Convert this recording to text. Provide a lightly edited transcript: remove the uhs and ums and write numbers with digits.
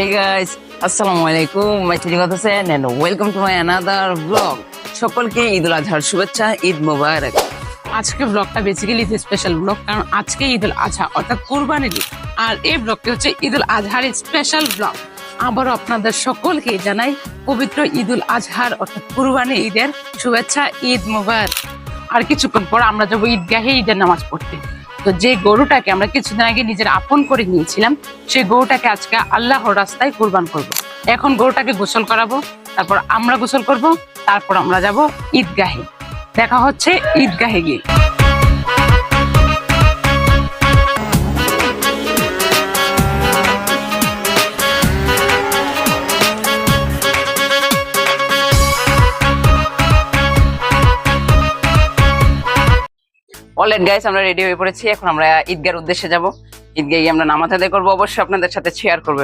Hey guys, Assalamualaikum. My name is Hussein and welcome to my another vlog. সকলকে ঈদ উল আজহার শুভেচ্ছা, ঈদ মোবারক। আজকে ব্লগটা basically special blog, কারণ আজকে ঈদ উল আজহা অর্থাৎ কুরবানির ঈদ। আর এই ব্লগটি হচ্ছে ঈদ উল আজহার স্পেশাল ব্লগ। আবারও আপনাদের সকলকে জানাই পবিত্র ঈদ উল আজহার অর্থাৎ কুরবানি ঈদের শুভেচ্ছা, ঈদ মোবারক। আর কিছুক্ষণ পর আমরা যাবো ঈদগাহে ঈদের নামাজ পড়তে। তো যে গরুটাকে আমরা কিছুদিন আগে নিজের আপন করে নিয়েছিলাম, সেই গরুটাকে আজকে আল্লাহর রাস্তায় কুরবান করব। এখন গরুটাকে গোসল করাবো, তারপর আমরা গোসল করব, তারপর আমরা যাব ঈদগাহে। দেখা হচ্ছে ঈদগাহে গিয়ে। অলরাইট গাইস, আমরা রেডি হয়ে পড়েছি। এখন আমরা ঈদগাহের উদ্দেশ্যে যাব। ঈদগাহে গিয়ে আমরা নামাজ আদায় করবো, অবশ্যই আপনাদের সাথে শেয়ার করবো।